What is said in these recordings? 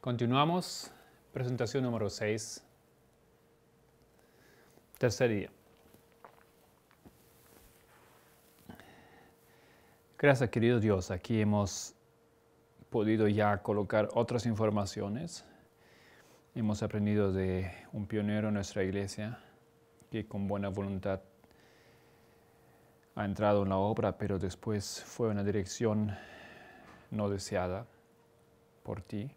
Continuamos, presentación número 6, tercer día. Gracias, querido Dios, aquí hemos podido ya colocar otras informaciones. Hemos aprendido de un pionero en nuestra iglesia que con buena voluntad ha entrado en la obra, pero después fue una dirección no deseada por ti.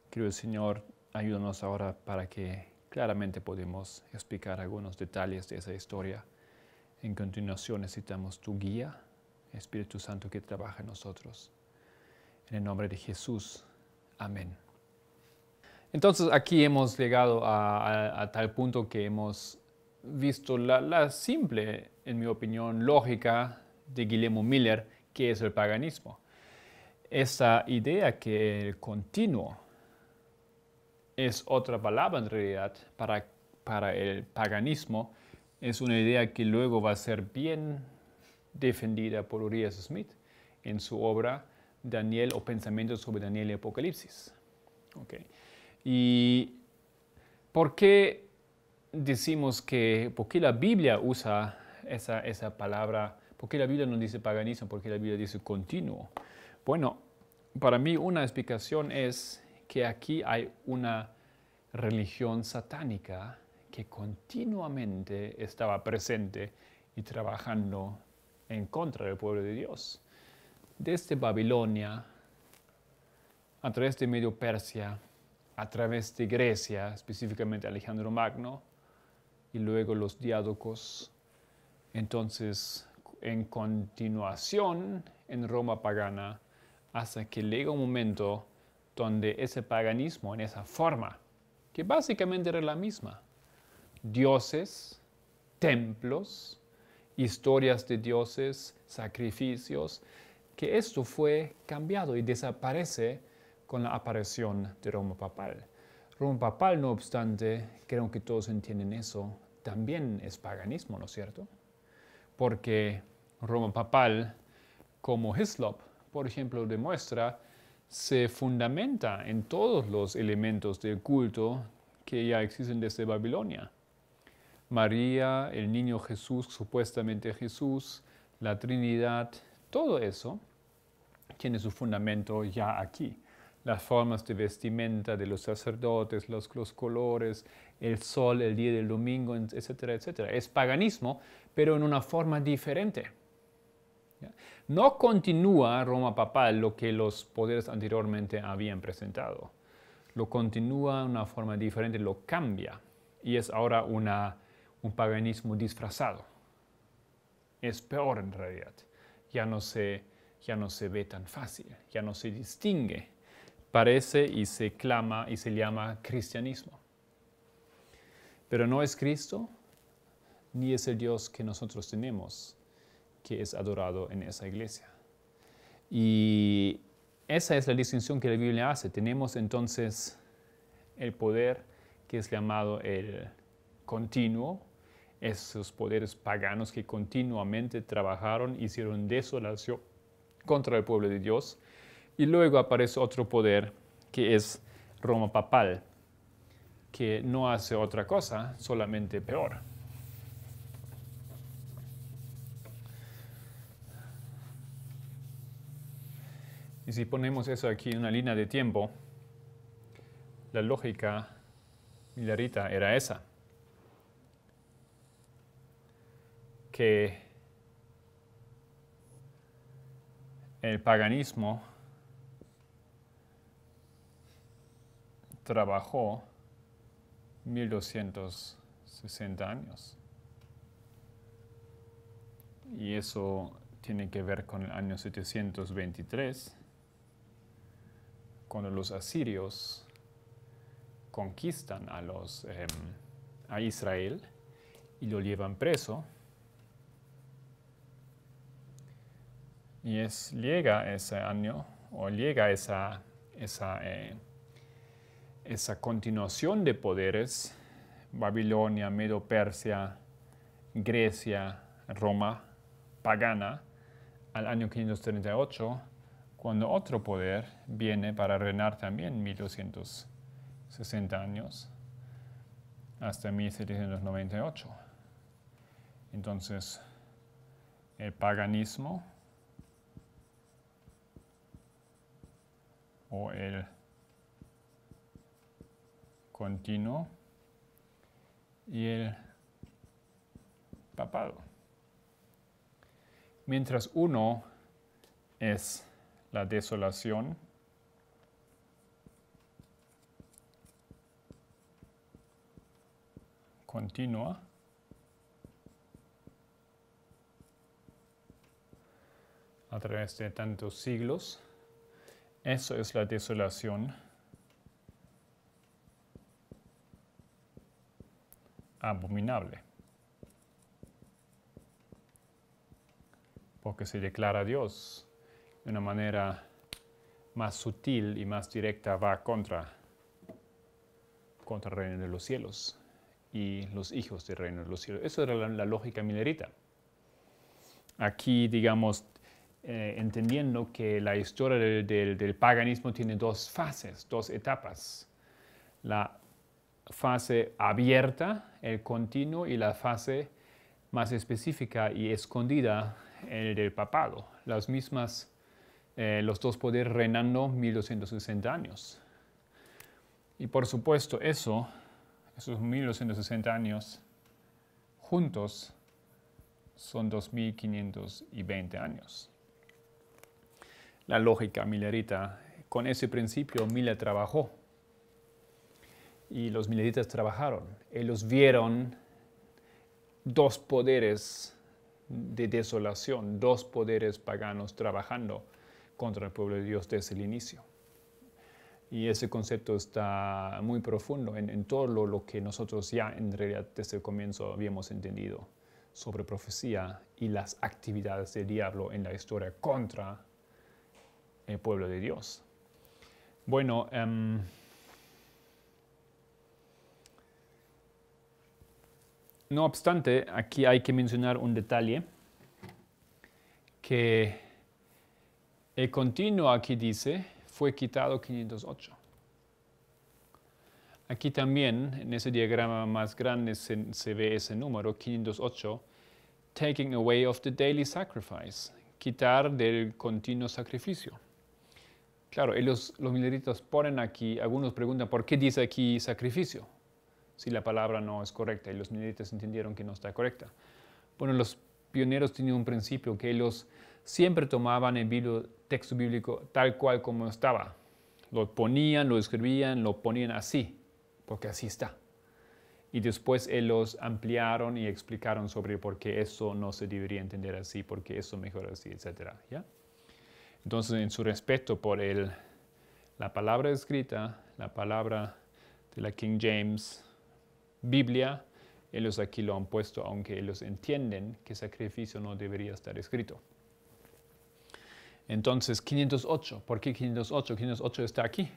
Querido Señor, ayúdanos ahora para que claramente podamos explicar algunos detalles de esa historia. En continuación necesitamos tu guía, Espíritu Santo que trabaja en nosotros. En el nombre de Jesús. Amén. Entonces aquí hemos llegado a tal punto que hemos visto la simple, en mi opinión, lógica de Guillermo Miller, que es el paganismo. Esa idea que el continuo es otra palabra en realidad para el paganismo, es una idea que luego va a ser bien defendida por Urias Smith en su obra Daniel o Pensamientos sobre Daniel y Apocalipsis. Okay. ¿Y por qué decimos por qué la Biblia usa esa palabra? ¿Por qué la Biblia no dice paganismo? ¿Por qué la Biblia dice continuo? Bueno, para mí una explicación es que aquí hay una religión satánica que continuamente estaba presente y trabajando en contra del pueblo de Dios. Desde Babilonia, a través de Medio Persia, a través de Grecia, específicamente Alejandro Magno, y luego los diádocos. Entonces, en continuación, en Roma pagana, hasta que llega un momento donde ese paganismo, en esa forma, que básicamente era la misma, dioses, templos, historias de dioses, sacrificios, que esto fue cambiado y desaparece con la aparición de Roma papal. Roma papal, no obstante, creo que todos entienden eso, también es paganismo, ¿no es cierto? Porque Roma papal, como Hislop, por ejemplo, demuestra, se fundamenta en todos los elementos del culto que ya existen desde Babilonia. María, el niño Jesús, supuestamente Jesús, la Trinidad, todo eso tiene su fundamento ya aquí. Las formas de vestimenta de los sacerdotes, los colores, el sol, el día del domingo, etcétera, etcétera. Es paganismo, pero en una forma diferente. No continúa Roma papal lo que los poderes anteriormente habían presentado. Lo continúa de una forma diferente, lo cambia. Y es ahora un paganismo disfrazado. Es peor en realidad. Ya no se ve tan fácil, ya no se distingue. Parece y se clama y se llama cristianismo. Pero no es Cristo, ni es el Dios que nosotros tenemos, que es adorado en esa iglesia. Y esa es la distinción que la Biblia hace. Tenemos entonces el poder que es llamado el continuo, esos poderes paganos que continuamente trabajaron, hicieron desolación contra el pueblo de Dios. Y luego aparece otro poder que es Roma papal, que no hace otra cosa, solamente peor. Y si ponemos eso aquí en una línea de tiempo, la lógica millerita era esa. Que el paganismo trabajó 1260 años. Y eso tiene que ver con el año 723, cuando los asirios conquistan a Israel y lo llevan preso. Y llega ese año, o llega esa continuación de poderes, Babilonia, Medo Persia, Grecia, Roma, pagana, al año 538, cuando otro poder viene para reinar también 1260 años hasta 1798. Entonces, el paganismo o el continuo y el papado. Mientras uno es la desolación, continua, a través de tantos siglos, eso es la desolación abominable. Porque se declara a Dios de una manera más sutil y más directa, va contra el reino de los cielos y los hijos del reino de los cielos. Eso era la lógica milerita. Aquí, digamos, entendiendo que la historia del paganismo tiene dos fases, dos etapas. La fase abierta, el continuo, y la fase más específica y escondida, el del papado. Las mismas, los dos poderes reinando 1260 años. Y por supuesto esos 1260 años juntos son 2520 años. La lógica milerita, con ese principio Miller trabajó. Y los mileritas trabajaron. Ellos vieron dos poderes de desolación, dos poderes paganos trabajando contra el pueblo de Dios desde el inicio. Y ese concepto está muy profundo en todo lo que nosotros ya en realidad desde el comienzo habíamos entendido sobre profecía y las actividades del diablo en la historia contra el pueblo de Dios. Bueno, no obstante, aquí hay que mencionar un detalle, que el continuo aquí dice, fue quitado 508. Aquí también, en ese diagrama más grande, se ve ese número, 508, taking away of the daily sacrifice, quitar del continuo sacrificio. Claro, los mileritas ponen aquí, algunos preguntan, ¿por qué dice aquí sacrificio? Si la palabra no es correcta, y los mileritas entendieron que no está correcta. Bueno, los pioneros tenían un principio que ellos siempre tomaban el texto bíblico tal cual como estaba. Lo ponían, lo escribían, lo ponían así, porque así está. Y después ellos ampliaron y explicaron sobre por qué eso no se debería entender así, por qué eso mejor así, etc. ¿Ya? Entonces, en su respeto por la palabra escrita, la palabra de la King James Biblia, ellos aquí lo han puesto, aunque ellos entienden que sacrificio no debería estar escrito. Entonces, 508. ¿Por qué 508? 508 está aquí.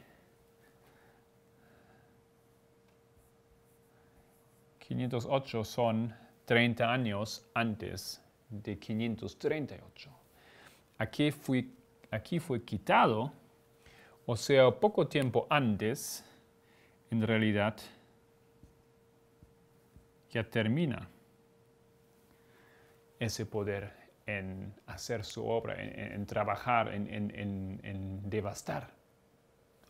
508 son 30 años antes de 538. Aquí fue quitado, o sea, poco tiempo antes, en realidad, ya termina ese poder en hacer su obra, en trabajar, en devastar,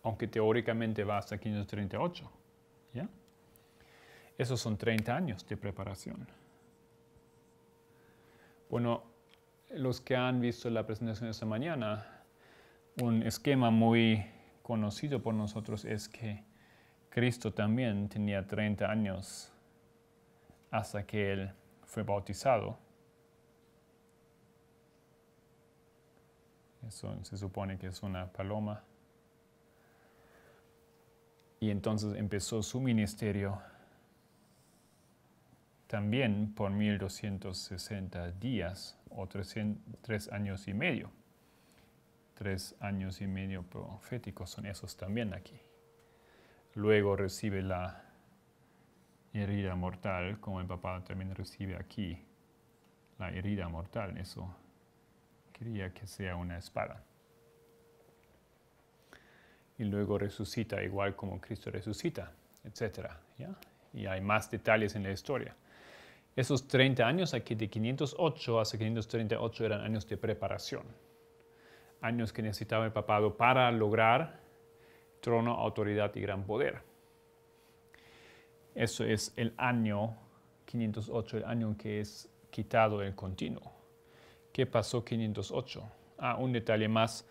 aunque teóricamente va hasta 538. ¿Ya? Esos son 30 años de preparación. Bueno, los que han visto la presentación de esta mañana, un esquema muy conocido por nosotros es que Cristo también tenía 30 años hasta que Él fue bautizado. Eso se supone que es una paloma. Y entonces empezó su ministerio también por 1260 días o 3 años y medio. 3 años y medio proféticos son esos también aquí. Luego recibe la herida mortal, como el papá también recibe aquí la herida mortal. Eso quería que sea una espada. y luego resucita igual como Cristo resucita, etc. ¿Ya? Y hay más detalles en la historia. Esos 30 años aquí de 508 hasta 538 eran años de preparación. Años que necesitaba el papado para lograr trono, autoridad y gran poder. Eso es el año 508, el año que es quitado el continuo. ¿Qué pasó 508? Un detalle más.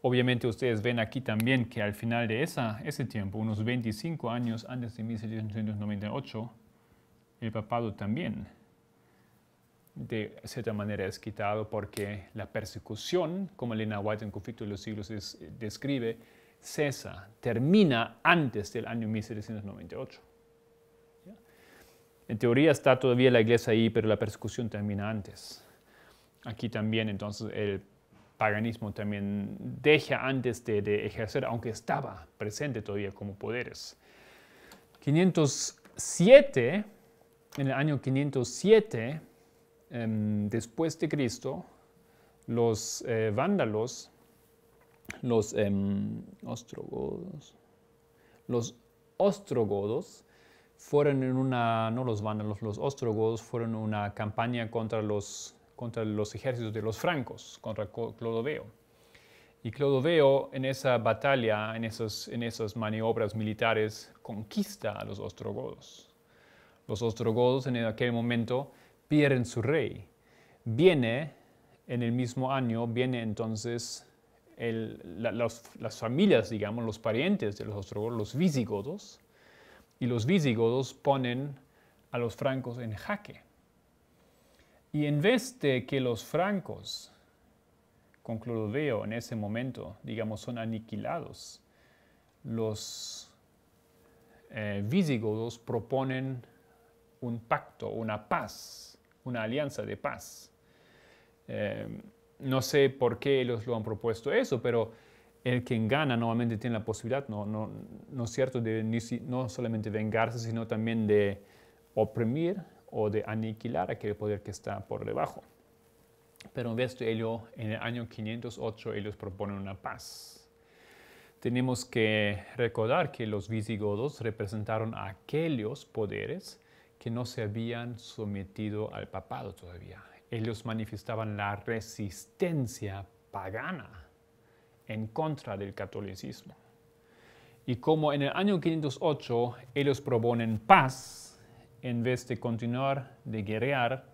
Obviamente ustedes ven aquí también que al final de ese tiempo, unos 25 años antes de 1798, el papado también de cierta manera es quitado porque la persecución, como Elena White en Conflicto de los Siglos describe, cesa, termina antes del año 1798. ¿Ya? En teoría está todavía la iglesia ahí, pero la persecución termina antes. Aquí también entonces el paganismo también deja antes de ejercer, aunque estaba presente todavía como poderes. 507, en el año 507, después de Cristo, los vándalos, los ostrogodos fueron en una, no los vándalos, los ostrogodos fueron en una campaña contra los ejércitos de los francos, contra Clodoveo. Y Clodoveo en esa batalla, en esas maniobras militares, conquista a los ostrogodos. Los ostrogodos en aquel momento pierden su rey. Viene en el mismo año, viene entonces las familias, digamos, los parientes de los ostrogodos, los visigodos, y los visigodos ponen a los francos en jaque. Y en vez de que los francos, con Clodoveo en ese momento, digamos, son aniquilados, los visigodos proponen un pacto, una paz, una alianza de paz. No sé por qué ellos lo han propuesto eso, pero el quien gana normalmente tiene la posibilidad, no es cierto, de no solamente vengarse, sino también de oprimir o de aniquilar aquel poder que está por debajo. Pero en vez de ello, en el año 508 ellos proponen una paz. Tenemos que recordar que los visigodos representaron a aquellos poderes que no se habían sometido al papado todavía. Ellos manifestaban la resistencia pagana en contra del catolicismo. Y como en el año 508 ellos proponen paz, en vez de continuar de guerrear,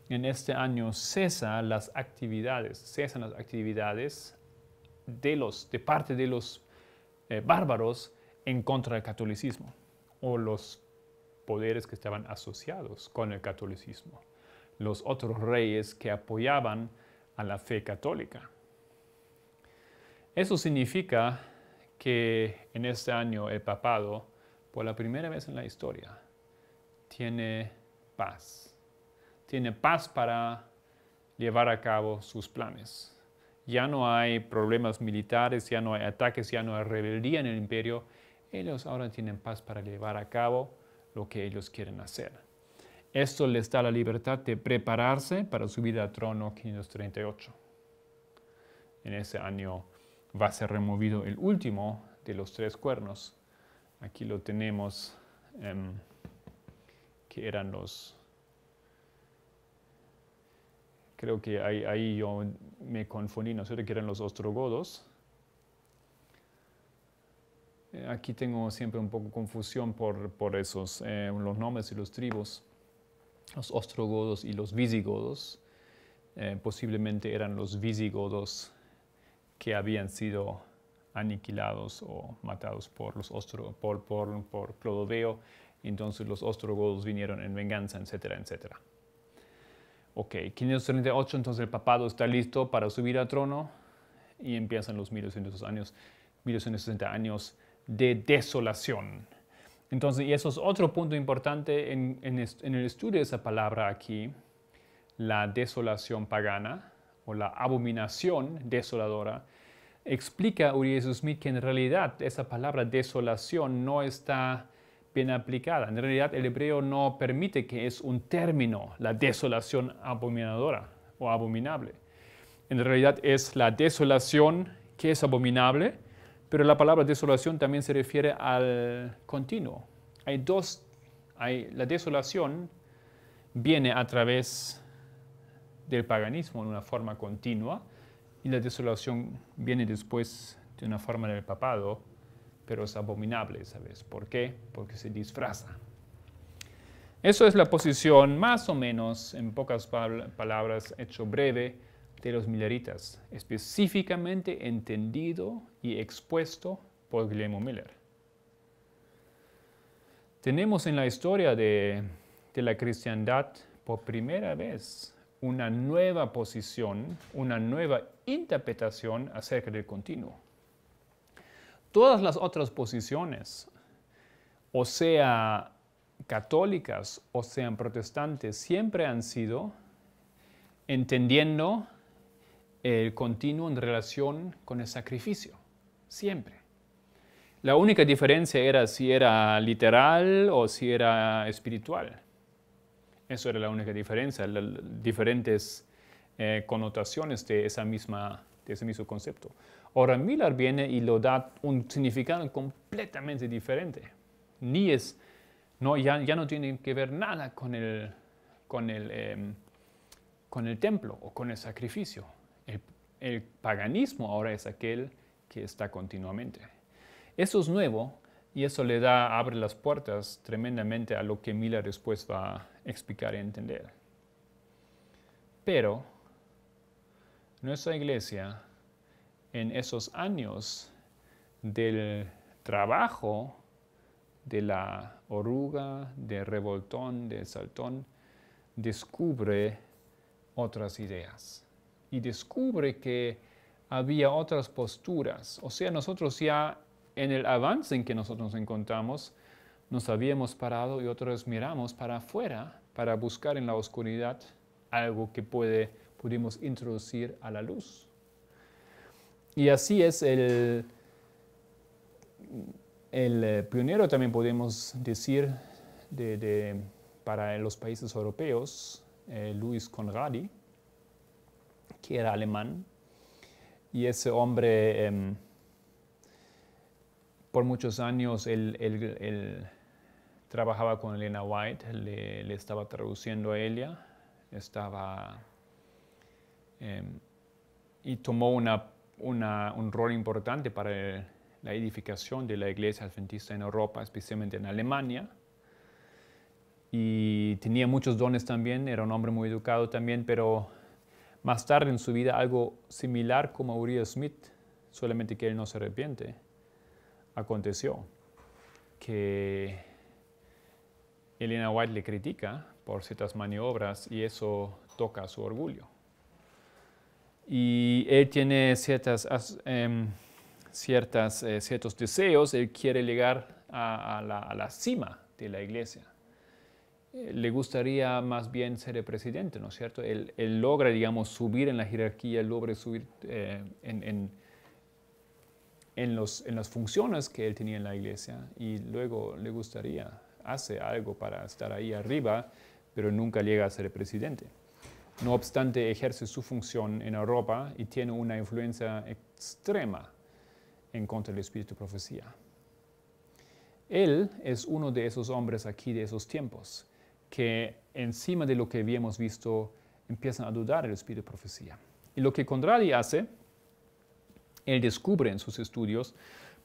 en este año cesan las actividades de parte de los bárbaros en contra del catolicismo o los poderes que estaban asociados con el catolicismo, los otros reyes que apoyaban a la fe católica. Eso significa que en este año el papado, por la primera vez en la historia, tiene paz. Tiene paz para llevar a cabo sus planes. Ya no hay problemas militares, ya no hay ataques, ya no hay rebeldía en el imperio. Ellos ahora tienen paz para llevar a cabo lo que ellos quieren hacer. Esto les da la libertad de prepararse para subir al trono 538. En ese año va a ser removido el último de los 3 cuernos. Aquí lo tenemos, que eran los... Creo que ahí yo me confundí, ¿no es cierto? Que eran los ostrogodos. Aquí tengo siempre un poco de confusión por esos, los nombres y los tribus. Los ostrogodos y los visigodos. Posiblemente eran los visigodos que habían sido aniquilados o matados por Clodoveo. Entonces los ostrogodos vinieron en venganza, etcétera, etcétera. Ok, 538, entonces el papado está listo para subir al trono y empiezan los 1260 años de desolación. Entonces, y eso es otro punto importante en el estudio de esa palabra aquí, la desolación pagana o la abominación desoladora. Explica Uri Smith que en realidad esa palabra desolación no está bien aplicada. En realidad el hebreo no permite que es un término, la desolación abominadora o abominable. En realidad es la desolación que es abominable, Pero la palabra desolación también se refiere al continuo. La desolación viene a través del paganismo en una forma continua y la desolación viene después de una forma del papado, pero es abominable, ¿sabes? ¿Por qué? Porque se disfraza. Eso es la posición, más o menos, en pocas palabras, hecho breve, de los milleritas, específicamente entendido y expuesto por Guillermo Miller. Tenemos en la historia de la cristiandad, por primera vez, una nueva posición, una nueva interpretación acerca del continuo. Todas las otras posiciones, o sea católicas o sean protestantes, siempre han sido entendiendo el continuo en relación con el sacrificio, siempre. La única diferencia era si era literal o si era espiritual. Eso era la única diferencia, diferentes connotaciones de ese mismo concepto. Ahora Miller viene y lo da un significado completamente diferente. Ya no tiene que ver nada con el templo o con el sacrificio. El paganismo ahora es aquel que está continuamente. Eso es nuevo y eso abre las puertas tremendamente a lo que Miller después va a explicar y entender. Pero nuestra iglesia, en esos años del trabajo de la oruga, del revoltón, del saltón, descubre otras ideas y descubre que había otras posturas. O sea, nosotros ya en el avance en que nosotros nos encontramos, nos habíamos parado y otros miramos para afuera para buscar en la oscuridad algo que pudimos introducir a la luz. Y así es el pionero, también podemos decir, para los países europeos, Louis Conradi, que era alemán, y ese hombre, por muchos años, él trabajaba con Elena White, le estaba traduciendo a ella, y tomó un rol importante para la edificación de la iglesia adventista en Europa, especialmente en Alemania. Y tenía muchos dones también, era un hombre muy educado también, pero más tarde en su vida algo similar como Uriah Smith, solamente que él no se arrepiente, aconteció. Que Elena White le critica por ciertas maniobras y eso toca su orgullo. Y él tiene ciertos deseos, él quiere llegar a la cima de la iglesia. Le gustaría más bien ser el presidente, ¿no es cierto? Él logra, digamos, subir en la jerarquía, logra subir en las funciones que él tenía en la iglesia y luego le gustaría, hace algo para estar ahí arriba, pero nunca llega a ser el presidente. No obstante, ejerce su función en Europa y tiene una influencia extrema en contra del espíritu de profecía. Él es uno de esos hombres aquí de esos tiempos que encima de lo que habíamos visto empiezan a dudar del espíritu de profecía. Y lo que Conradi hace, él descubre en sus estudios,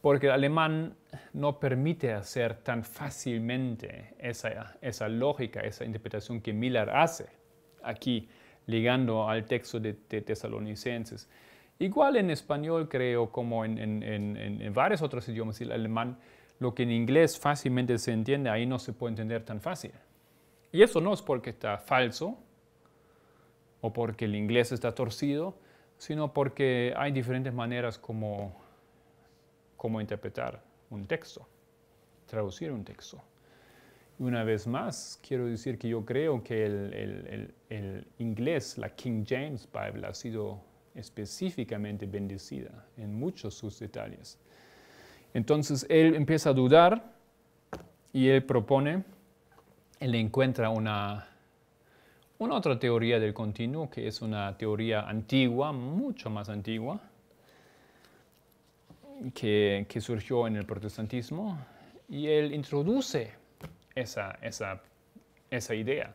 porque el alemán no permite hacer tan fácilmente esa lógica, esa interpretación que Miller hace aquí, ligando al texto de Tesalonicenses. Igual en español, creo, como en varios otros idiomas, el alemán, lo que en inglés fácilmente se entiende, ahí no se puede entender tan fácil. Y eso no es porque está falso o porque el inglés está torcido, sino porque hay diferentes maneras como interpretar un texto, traducir un texto. Y una vez más, quiero decir que yo creo que el inglés, la King James Bible, ha sido específicamente bendecida en muchos sus detalles. Entonces, él empieza a dudar y él encuentra una otra teoría del continuo, que es una teoría antigua, mucho más antigua, que surgió en el protestantismo, y él introduce esa idea.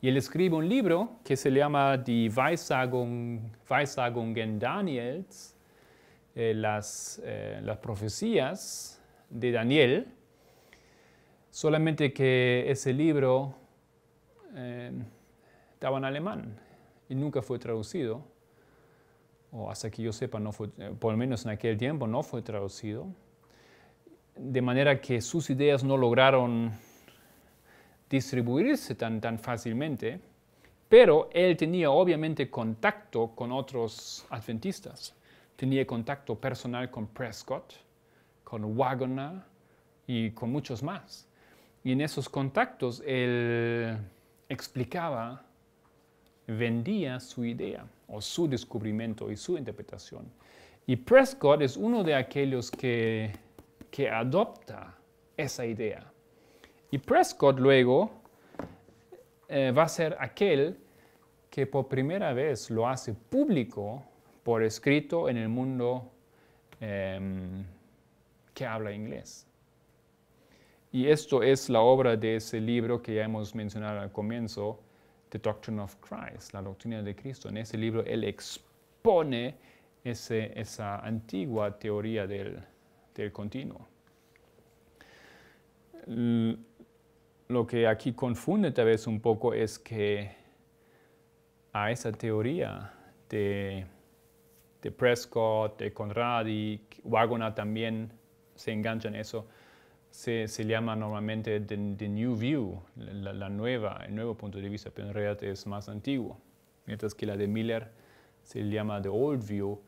Y él escribe un libro que se llama Die Weissagungen Daniels, las profecías de Daniel, solamente que ese libro estaba en alemán y nunca fue traducido, o hasta que yo sepa, no fue, por lo menos en aquel tiempo no fue traducido, de manera que sus ideas no lograron distribuirse tan fácilmente, pero él tenía obviamente contacto con otros adventistas. Tenía contacto personal con Prescott, con Waggoner y con muchos más. Y en esos contactos él explicaba, vendía su idea o su descubrimiento y su interpretación. Y Prescott es uno de aquellos que adopta esa idea. Y Prescott luego va a ser aquel que por primera vez lo hace público por escrito en el mundo que habla inglés. Y esto es la obra de ese libro que ya hemos mencionado al comienzo, The Doctrine of Christ, la doctrina de Cristo. En ese libro él expone esa antigua teoría del continuo. Lo que aquí confunde tal vez un poco es que a esa teoría de Prescott, de Conradi, Waggoner también se engancha en eso, se llama normalmente the New View, el nuevo punto de vista, pero en realidad es más antiguo. Mientras que la de Miller se llama the Old View,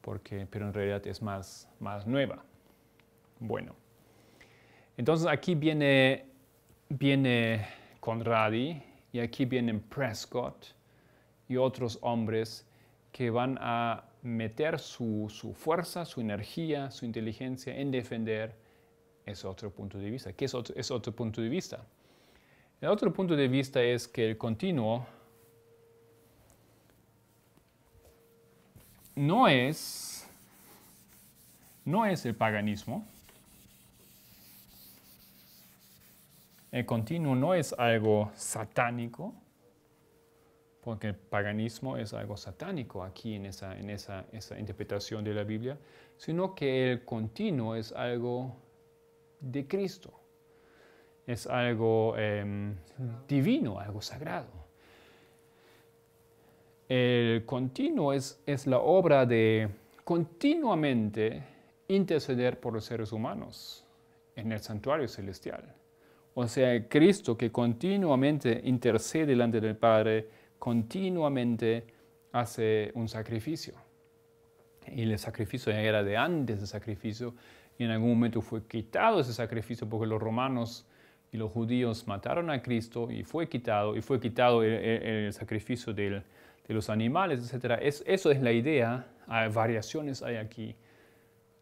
pero en realidad es más nueva. Bueno, entonces aquí viene Conradi y aquí vienen Prescott y otros hombres que van a meter su fuerza, su energía, su inteligencia en defender ese otro punto de vista. ¿Qué es otro punto de vista? El otro punto de vista es que el continuo no es el paganismo. El continuo no es algo satánico, porque el paganismo es algo satánico aquí en esa interpretación de la Biblia, sino que el continuo es algo de Cristo. Es algo divino, algo sagrado. El continuo es la obra de continuamente interceder por los seres humanos en el santuario celestial. O sea, el Cristo que continuamente intercede delante del Padre, continuamente hace un sacrificio. Y el sacrificio era de antes del sacrificio, y en algún momento fue quitado ese sacrificio porque los romanos y los judíos mataron a Cristo y fue quitado el sacrificio de los animales, etc. Eso es la idea, hay variaciones hay aquí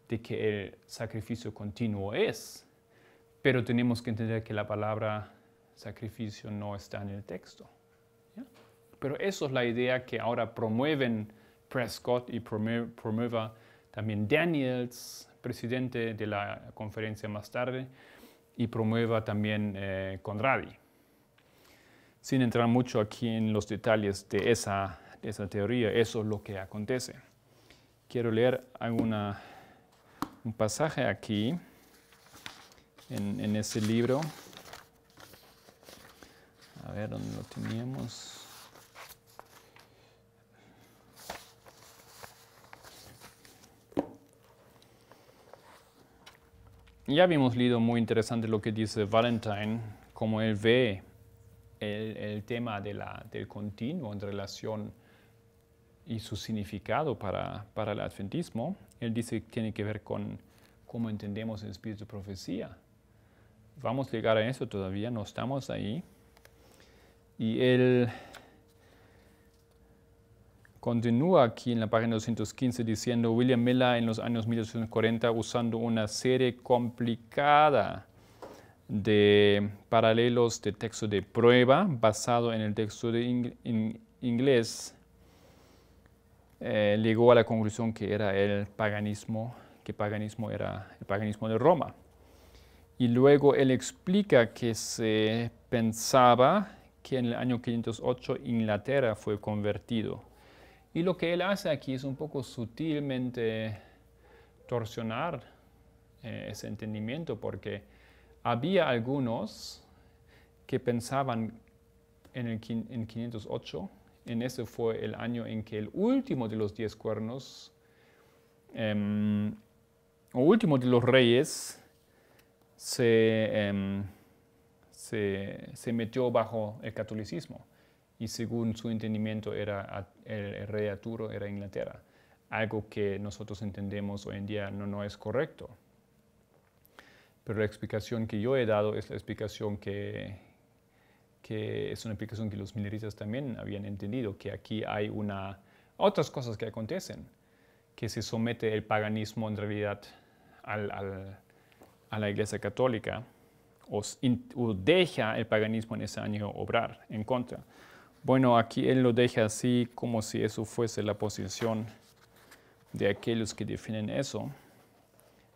de que el sacrificio continuo es, pero tenemos que entender que la palabra sacrificio no está en el texto. ¿Ya? Pero eso es la idea que ahora promueven Prescott y promueva también Daniels, presidente de la conferencia más tarde, y promueva también Conradi. Sin entrar mucho aquí en los detalles de esa teoría, eso es lo que acontece. Quiero leer un pasaje aquí en ese libro. A ver, ¿dónde lo teníamos? Ya habíamos leído muy interesante lo que dice Valentine, cómo él ve el tema del continuo en relación y su significado para el adventismo. Él dice que tiene que ver con cómo entendemos el espíritu de profecía. Vamos a llegar a eso todavía, no estamos ahí. Y él continúa aquí en la página 215 diciendo: William Miller en los años 1840, usando una serie complicada de paralelos de texto de prueba basado en el texto de inglés, llegó a la conclusión que era el paganismo que el paganismo era el paganismo de Roma. Y luego él explica que se pensaba que en el año 508 Inglaterra fue convertido. Y lo que él hace aquí es un poco sutilmente torsionar ese entendimiento, porque había algunos que pensaban en 508, en ese fue el año en que el último de los 10 cuernos, o último de los reyes, se metió bajo el catolicismo. Y según su entendimiento, el rey Arturo era Inglaterra. Algo que nosotros entendemos hoy en día no es correcto. Pero la explicación que yo he dado es la explicación que es una explicación que los mileristas también habían entendido, que aquí hay otras cosas que acontecen, que se somete el paganismo en realidad a la Iglesia Católica o deja el paganismo en ese año obrar en contra. Bueno, aquí él lo deja así como si eso fuese la posición de aquellos que definen eso,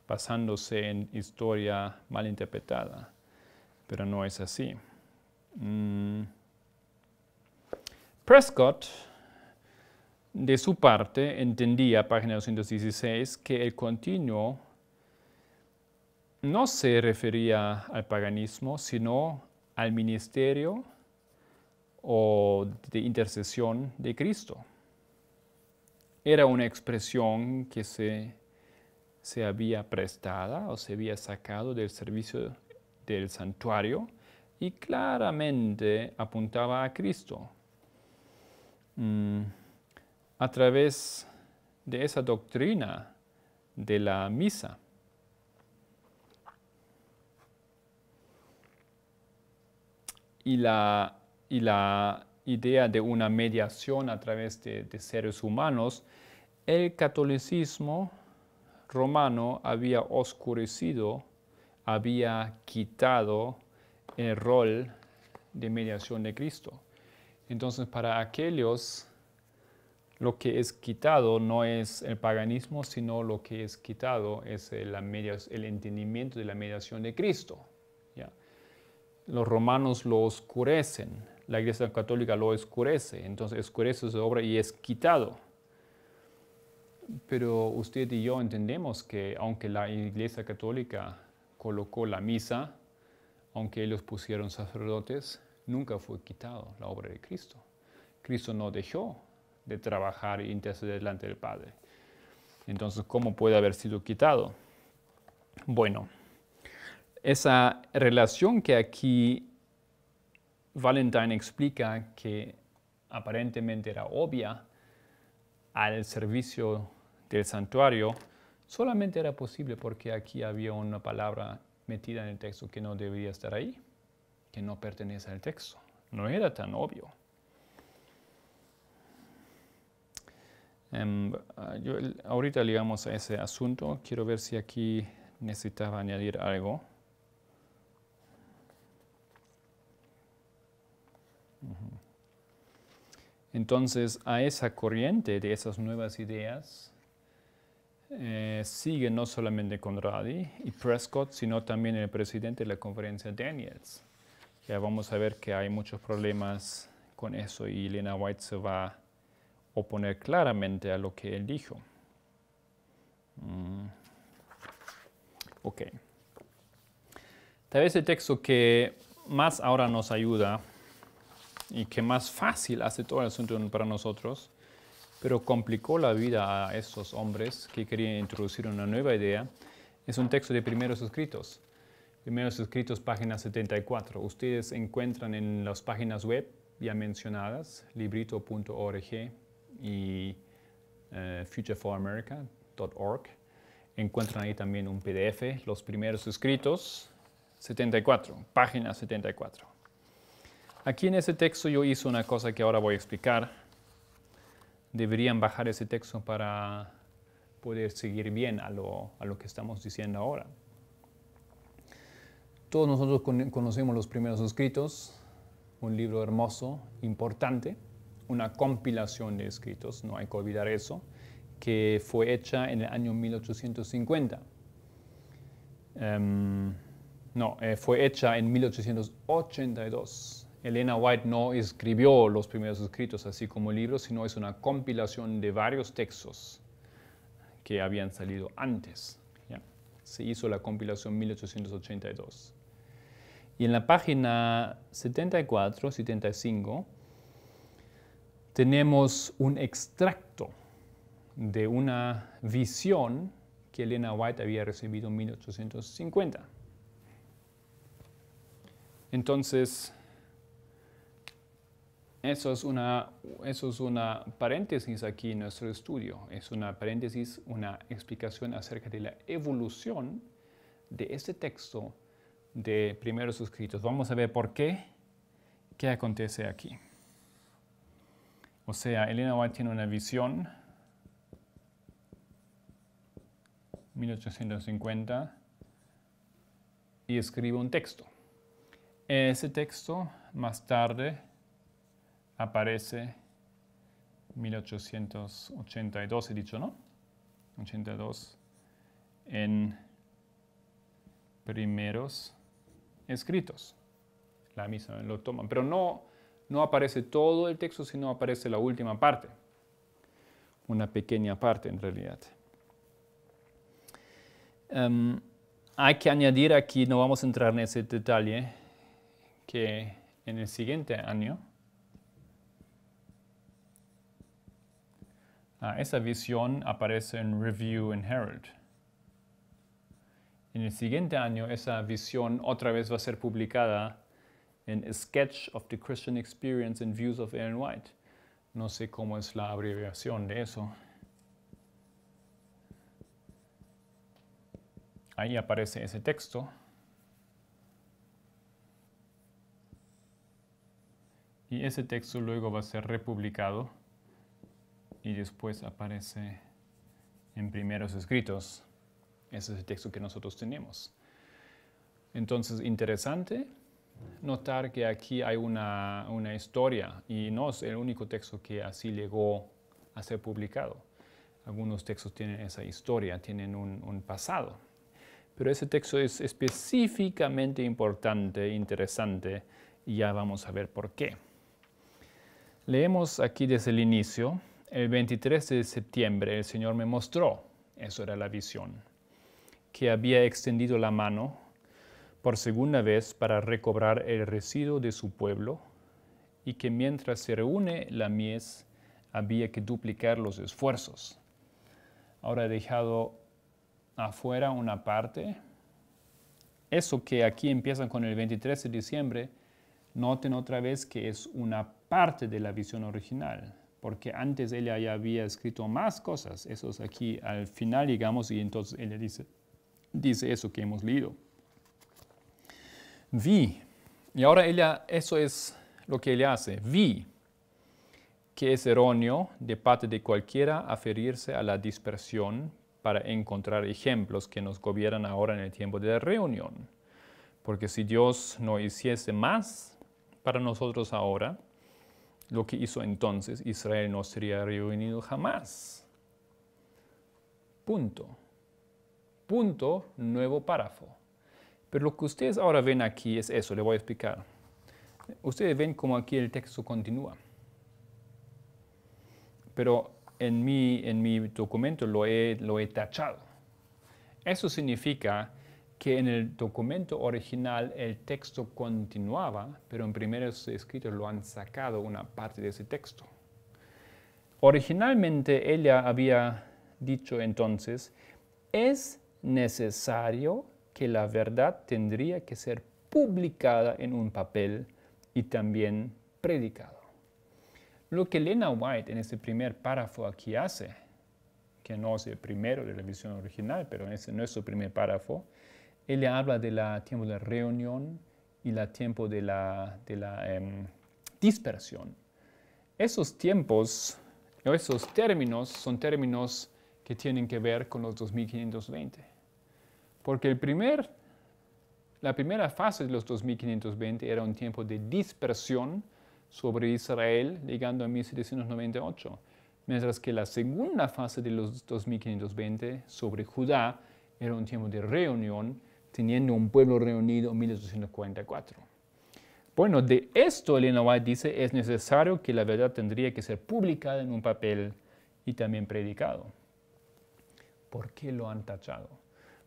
basándose en historia mal interpretada, pero no es así. Prescott, de su parte, entendía, página 216, que el continuo no se refería al paganismo, sino al ministerio o de intercesión de Cristo. Era una expresión que se había prestado o se había sacado del servicio del santuario y claramente apuntaba a Cristo. A través de esa doctrina de la misa. Y la idea de una mediación a través de seres humanos, el catolicismo romano había oscurecido, había quitado el rol de mediación de Cristo. Entonces, para aquellos, lo que es quitado no es el paganismo, sino lo que es quitado es el entendimiento de la mediación de Cristo. ¿Ya? Los romanos lo oscurecen, la Iglesia Católica lo oscurece, entonces oscurece su obra y es quitado. Pero usted y yo entendemos que aunque la Iglesia Católica colocó la misa, aunque ellos pusieron sacerdotes, nunca fue quitado la obra de Cristo. Cristo no dejó de trabajar e interceder delante del Padre. Entonces, ¿cómo puede haber sido quitado? Bueno, esa relación que aquí Valentine explica que aparentemente era obvia al servicio del santuario, solamente era posible porque aquí había una palabra metida en el texto que no debería estar ahí, que no pertenece al texto. No era tan obvio. Ahorita llegamos a ese asunto. Quiero ver si aquí necesitaba añadir algo. Entonces, a esa corriente de esas nuevas ideas sigue no solamente Conradi y Prescott, sino también el presidente de la conferencia Daniels. Ya vamos a ver que hay muchos problemas con eso y Elena White se va a oponer claramente a lo que él dijo. Ok. Tal vez el texto que más ahora nos ayuda y que más fácil hace todo el asunto para nosotros, pero complicó la vida a estos hombres que querían introducir una nueva idea, es un texto de Primeros Escritos. Primeros Escritos, página 74. Ustedes encuentran en las páginas web ya mencionadas, librito.org y futureforamerica.org. Encuentran ahí también un PDF, los Primeros Escritos, 74, página 74. Aquí en ese texto yo hice una cosa que ahora voy a explicar. Deberían bajar ese texto para poder seguir bien a lo que estamos diciendo ahora. Todos nosotros conocemos los Primeros Escritos, un libro hermoso, importante, una compilación de escritos, no hay que olvidar eso, que fue hecha en el año 1850. Fue hecha en 1882. Elena White no escribió los primeros escritos así como libros, sino es una compilación de varios textos que habían salido antes. ¿Ya? Se hizo la compilación en 1882. Y en la página 74, 75, tenemos un extracto de una visión que Elena White había recibido en 1850. Entonces, eso es una paréntesis aquí en nuestro estudio. Es una paréntesis, una explicación acerca de la evolución de este texto de primeros escritos. Vamos a ver por qué acontece aquí. O sea, Elena White tiene una visión, 1850, y escribe un texto. Ese texto más tarde aparece 1882, he dicho, ¿no? 82 en primeros escritos. La misma lo toman, pero no aparece todo el texto, sino aparece la última parte. Una pequeña parte en realidad. Hay que añadir aquí, no vamos a entrar en ese detalle, que en el siguiente año, esa visión aparece en Review and Herald. En el siguiente año, esa visión otra vez va a ser publicada en A Sketch of the Christian Experience and Views of Ellen White. No sé cómo es la abreviación de eso. Ahí aparece ese texto. Y ese texto luego va a ser republicado y después aparece en primeros escritos. Ese es el texto que nosotros tenemos. Entonces, interesante notar que aquí hay una historia y no es el único texto que así llegó a ser publicado. Algunos textos tienen esa historia, tienen un pasado. Pero ese texto es específicamente importante, interesante, y ya vamos a ver por qué. Leemos aquí desde el inicio. El 23 de septiembre el Señor me mostró, eso era la visión, que había extendido la mano por segunda vez para recobrar el residuo de su pueblo y que mientras se reúne la mies había que duplicar los esfuerzos. Ahora he dejado afuera una parte. Eso que aquí empieza con el 23 de diciembre, noten otra vez que es una parte de la visión original, porque antes ella ya había escrito más cosas. Eso es aquí al final llegamos y entonces ella dice eso que hemos leído. Vi, y ahora eso es lo que ella hace, vi que es erróneo de parte de cualquiera aferirse a la dispersión para encontrar ejemplos que nos gobiernan ahora en el tiempo de la reunión. Porque si Dios no hiciese más para nosotros ahora, lo que hizo entonces, Israel no sería reunido jamás. Punto. Punto, nuevo párrafo. Pero lo que ustedes ahora ven aquí es eso, le voy a explicar. Ustedes ven cómo aquí el texto continúa. Pero en mi documento lo he tachado. Eso significa que en el documento original el texto continuaba, pero en primeros escritos lo han sacado una parte de ese texto. Originalmente ella había dicho entonces, es necesario que la verdad tendría que ser publicada en un papel y también predicado. Lo que Elena White en ese primer párrafo aquí hace, que no es el primero de la visión original, pero ese no es su primer párrafo, ella habla del tiempo de la reunión y el tiempo de la dispersión. Esos tiempos, esos términos son términos que tienen que ver con los 2520. Porque la primera fase de los 2520 era un tiempo de dispersión sobre Israel, llegando a 1798. mientras que la segunda fase de los 2520 sobre Judá era un tiempo de reunión, teniendo un pueblo reunido en 1844. Bueno, de esto Elena White dice, es necesario que la verdad tendría que ser publicada en un papel y también predicado. ¿Por qué lo han tachado?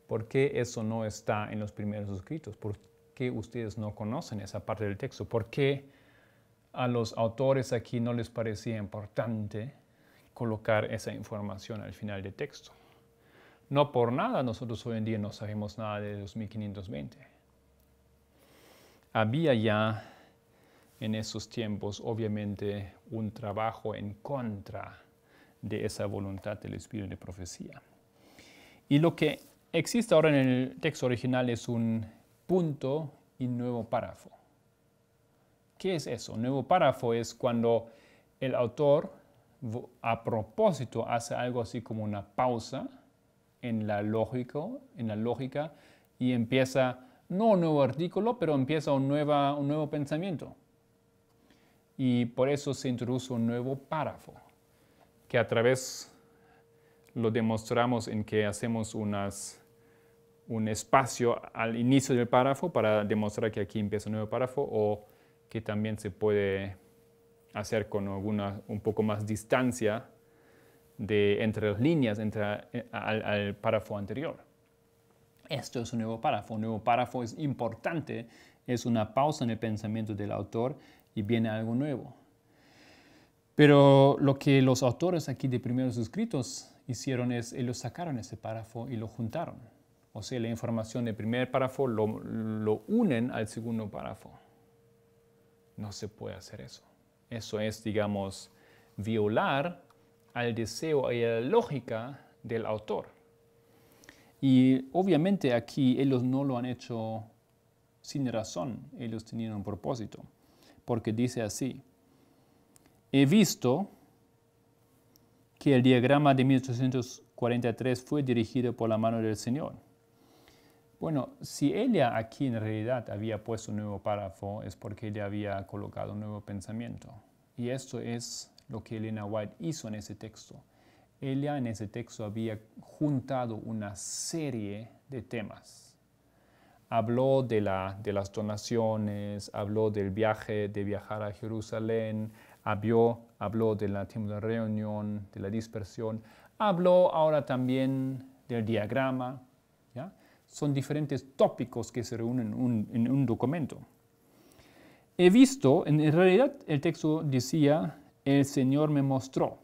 ¿Por qué eso no está en los primeros escritos? ¿Por qué ustedes no conocen esa parte del texto? ¿Por qué a los autores aquí no les parecía importante colocar esa información al final del texto? No por nada nosotros hoy en día no sabemos nada de 2520. Había ya en esos tiempos, obviamente, un trabajo en contra de esa voluntad del espíritu de profecía. Y lo que existe ahora en el texto original es un punto y nuevo párrafo. ¿Qué es eso? Nuevo párrafo es cuando el autor a propósito hace algo así como una pausa en la lógica y empieza, no un nuevo artículo, pero empieza un nuevo pensamiento. Y por eso se introduce un nuevo párrafo, que a través lo demostramos en que hacemos un espacio al inicio del párrafo para demostrar que aquí empieza un nuevo párrafo, o que también se puede hacer con un poco más distancia entre las líneas al párrafo anterior. Esto es un nuevo párrafo. Un nuevo párrafo es importante, es una pausa en el pensamiento del autor y viene algo nuevo. Pero lo que los autores aquí de primeros escritos hicieron es, ellos sacaron ese párrafo y lo juntaron. O sea, la información del primer párrafo lo unen al segundo párrafo. No se puede hacer eso. Eso es, digamos, violar al deseo y a la lógica del autor. Y obviamente aquí ellos no lo han hecho sin razón, ellos tenían un propósito, porque dice así: he visto que el diagrama de 1843 fue dirigido por la mano del Señor. Bueno, si ella aquí en realidad había puesto un nuevo párrafo, es porque ella había colocado un nuevo pensamiento. Y esto es lo que Elena White hizo en ese texto. Ella en ese texto había juntado una serie de temas. Habló de las donaciones, habló del de viajar a Jerusalén, habló del tiempo de reunión, de la dispersión, habló ahora también del diagrama. ¿Ya? Son diferentes tópicos que se reúnen en un documento. He visto, en realidad el texto decía, el Señor me mostró.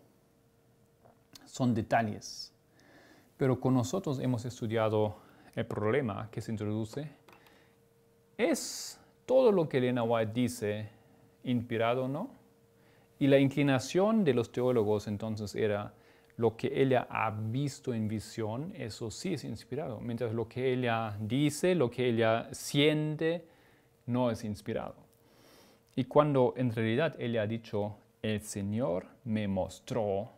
Son detalles. Pero con nosotros hemos estudiado el problema que se introduce. ¿Es todo lo que Elena White dice inspirado o no? Y la inclinación de los teólogos entonces era lo que ella ha visto en visión, eso sí es inspirado. Mientras lo que ella dice, lo que ella siente, no es inspirado. Y cuando en realidad ella ha dicho, el Señor me mostró,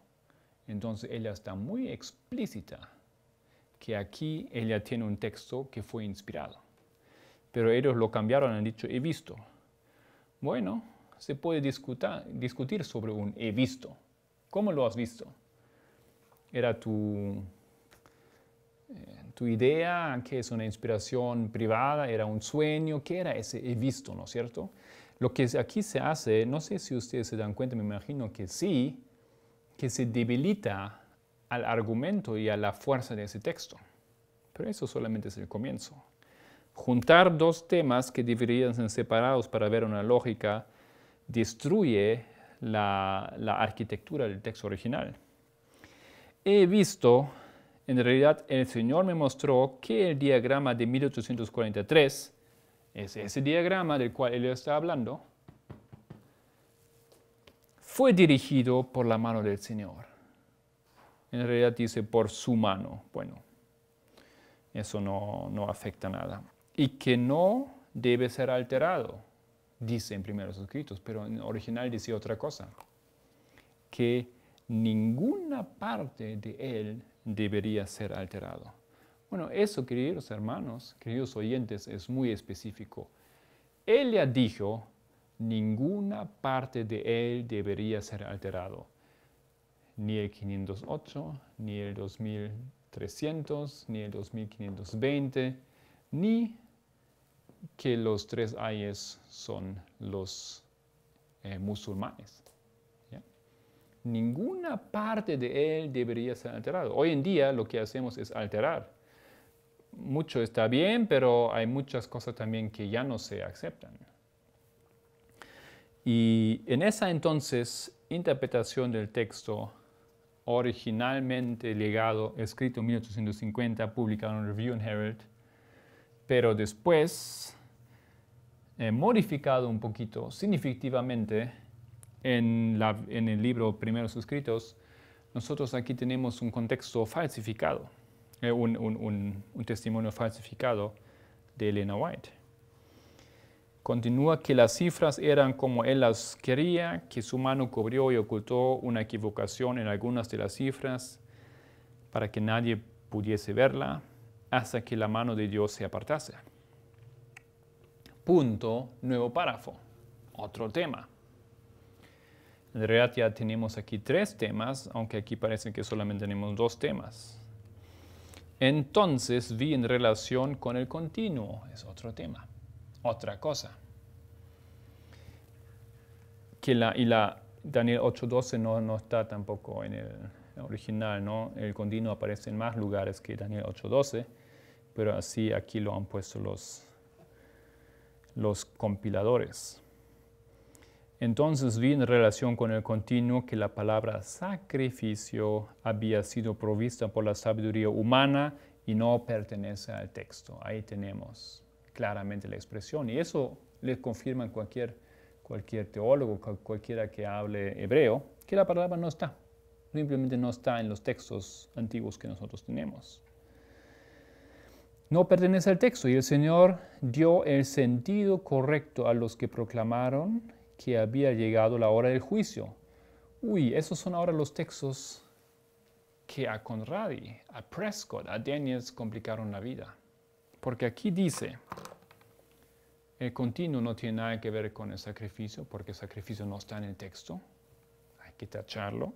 entonces ella está muy explícita que aquí ella tiene un texto que fue inspirado. Pero ellos lo cambiaron y han dicho, he visto. Bueno, se puede discutir sobre un he visto. ¿Cómo lo has visto? ¿Era tu idea, que es una inspiración privada? ¿Era un sueño? ¿Qué era ese he visto, no es cierto? Lo que aquí se hace, no sé si ustedes se dan cuenta, me imagino que sí, que se debilita al argumento y a la fuerza de ese texto. Pero eso solamente es el comienzo. Juntar dos temas que deberían ser separados para ver una lógica destruye la arquitectura del texto original. He visto, en realidad el Señor me mostró que el diagrama de 1843, es ese diagrama del cual él está hablando, fue dirigido por la mano del Señor. En realidad dice por su mano. Bueno, eso no afecta nada. Y que no debe ser alterado, dice en primeros escritos, pero en original dice otra cosa. Que ninguna parte de él debería ser alterado. Bueno, eso, queridos hermanos, queridos oyentes, es muy específico. Ella dijo, ninguna parte de él debería ser alterado. ni el 508, ni el 2300, ni el 2520, ni que los 3 ayes son los musulmanes. ¿Ya? Ninguna parte de él debería ser alterado. Hoy en día lo que hacemos es alterar. Mucho está bien, pero hay muchas cosas también que ya no se aceptan. Y en esa entonces interpretación del texto, originalmente legado, escrito en 1850, publicado en Review and Herald, pero después modificado un poquito, significativamente, en el libro Primeros Escritos, nosotros aquí tenemos un contexto falsificado, un testimonio falsificado de Elena White. Continúa que las cifras eran como él las quería, que su mano cubrió y ocultó una equivocación en algunas de las cifras para que nadie pudiese verla hasta que la mano de Dios se apartase. Punto, nuevo párrafo, otro tema. En realidad ya tenemos aquí 3 temas, aunque aquí parece que solamente tenemos 2 temas. Entonces vi en relación con el continuo, es otro tema, otra cosa. Que Daniel 8:12 no está tampoco en el original, ¿no? El continuo aparece en más lugares que Daniel 8:12, pero así aquí lo han puesto los compiladores. Entonces vi en relación con el continuo que la palabra sacrificio había sido provista por la sabiduría humana y no pertenece al texto. Ahí tenemos claramente la expresión. Y eso le confirma cualquier teólogo, cualquiera que hable hebreo, que la palabra no está. Simplemente no está en los textos antiguos que nosotros tenemos. No pertenece al texto y el Señor dio el sentido correcto a los que proclamaron que había llegado la hora del juicio. Esos son ahora los textos que a Conradi, a Prescott, a Daniels complicaron la vida. Porque aquí dice, el continuo no tiene nada que ver con el sacrificio, porque el sacrificio no está en el texto. Hay que tacharlo.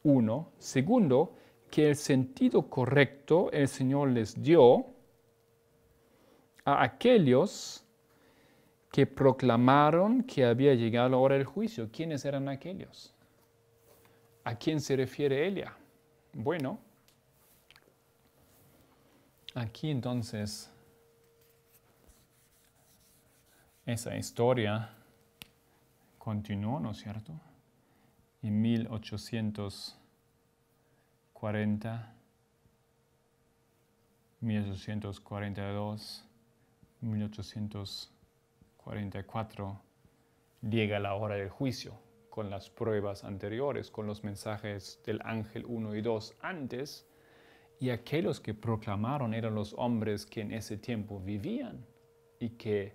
1. Segundo, que el sentido correcto el Señor les dio a aquellos que proclamaron que había llegado la hora del juicio. ¿Quiénes eran aquellos? ¿A quién se refiere Elia? Bueno, aquí entonces esa historia continuó, ¿no es cierto? En 1840, 1842, 1844, llega la hora del juicio con las pruebas anteriores, con los mensajes del ángel 1 y 2 antes, y aquellos que proclamaron eran los hombres que en ese tiempo vivían y que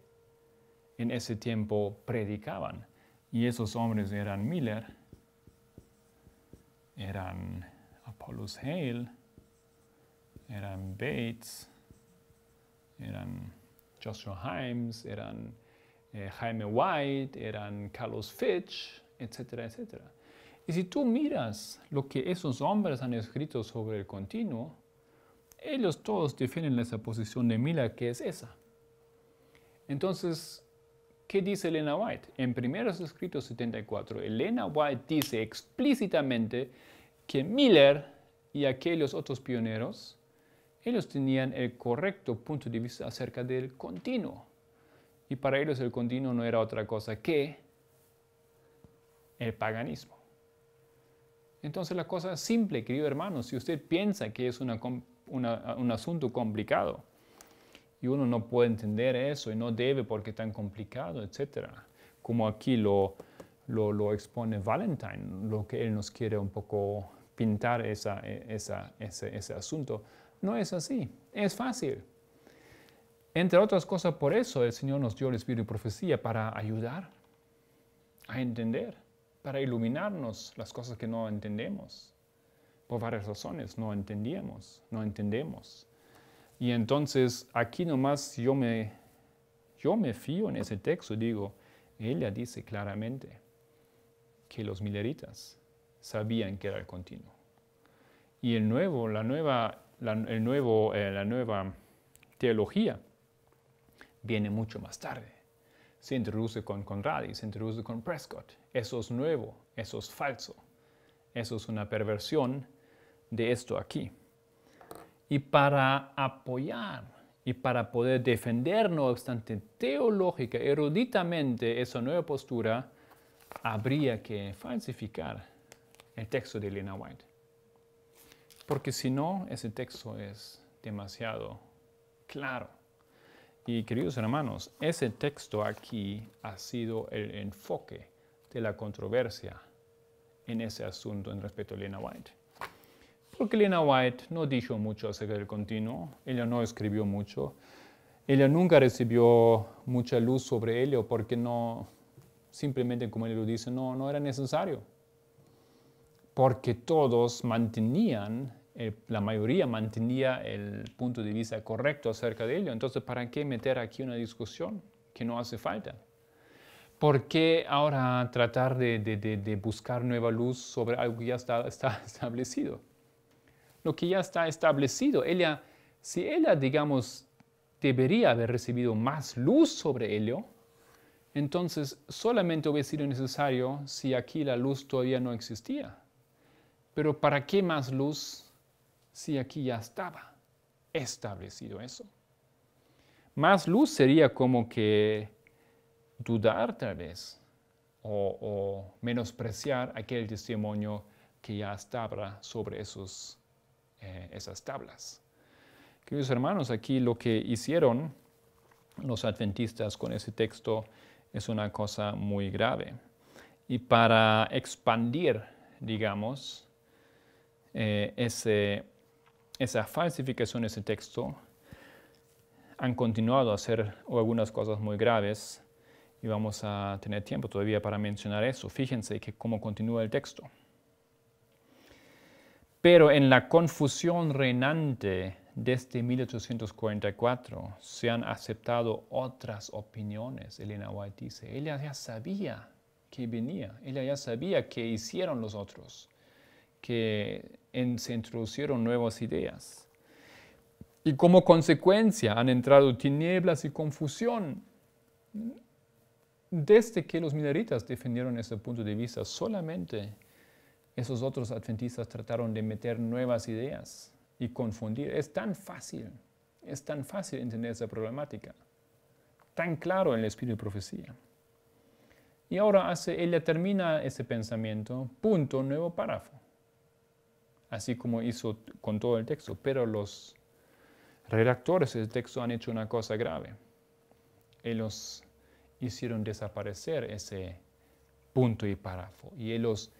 en ese tiempo predicaban. Y esos hombres eran Miller, eran Apollos Hale, eran Bates, eran Joshua Himes, eran Jaime White, eran Carlos Fitch, etcétera, etcétera. Y si tú miras lo que esos hombres han escrito sobre el continuo, ellos todos defienden esa posición de Miller, que es esa. Entonces, ¿qué dice Elena White? En Primeros Escritos 74, Elena White dice explícitamente que Miller y aquellos otros pioneros, ellos tenían el correcto punto de vista acerca del continuo. Y para ellos el continuo no era otra cosa que el paganismo. Entonces la cosa es simple, querido hermano. Si usted piensa que es un asunto complicado y uno no puede entender eso y no debe porque es tan complicado, etc. Como aquí lo expone Valentine, lo que él nos quiere un poco pintar ese asunto. No es así, es fácil. Entre otras cosas, por eso el Señor nos dio el Espíritu de Profecía, para ayudar a entender, para iluminarnos las cosas que no entendemos. Por varias razones no entendemos. Y entonces aquí nomás yo me fío en ese texto, digo, ella dice claramente que los milleritas sabían que era el continuo. Y la nueva teología viene mucho más tarde. Se introduce con Conradi, se introduce con Prescott. Eso es nuevo, eso es falso. Eso es una perversión de esto aquí. Y para apoyar y para poder defender, no obstante, teológica, eruditamente, esa nueva postura, habría que falsificar el texto de Elena White. Porque si no, ese texto es demasiado claro. Y queridos hermanos, ese texto aquí ha sido el enfoque de la controversia en ese asunto en respecto a Elena White. Porque Elena White no dijo mucho acerca del continuo, ella no escribió mucho, ella nunca recibió mucha luz sobre ello porque no, simplemente como él lo dice, no era necesario. Porque todos mantenían, la mayoría mantenía el punto de vista correcto acerca de ello. Entonces, ¿para qué meter aquí una discusión que no hace falta? ¿Por qué ahora tratar de buscar nueva luz sobre algo que ya está establecido? Lo que ya está establecido, si ella, digamos, debería haber recibido más luz sobre ello, entonces solamente hubiera sido necesario si aquí la luz todavía no existía. Pero ¿para qué más luz si aquí ya estaba establecido eso? Más luz sería como que dudar tal vez o menospreciar aquel testimonio que ya estaba sobre esas tablas. Queridos hermanos, aquí lo que hicieron los adventistas con ese texto es una cosa muy grave. Y para expandir, digamos, esa falsificación de ese texto, han continuado a hacer algunas cosas muy graves y vamos a tener tiempo todavía para mencionar eso. Fíjense cómo continúa el texto. Pero en la confusión reinante desde 1844 se han aceptado otras opiniones, Elena White dice. Ella ya sabía que venía, ella ya sabía que hicieron los otros, que se introducieron nuevas ideas. Y como consecuencia han entrado tinieblas y confusión. Desde que los minoritas defendieron ese punto de vista, solamente esos otros adventistas trataron de meter nuevas ideas y confundir. Es tan fácil entender esa problemática. Tan claro en el espíritu de profecía. Y ahora ella termina ese pensamiento, punto, nuevo párrafo. Así como hizo con todo el texto. Pero los redactores del texto han hecho una cosa grave. Ellos hicieron desaparecer ese punto y párrafo. Y ellos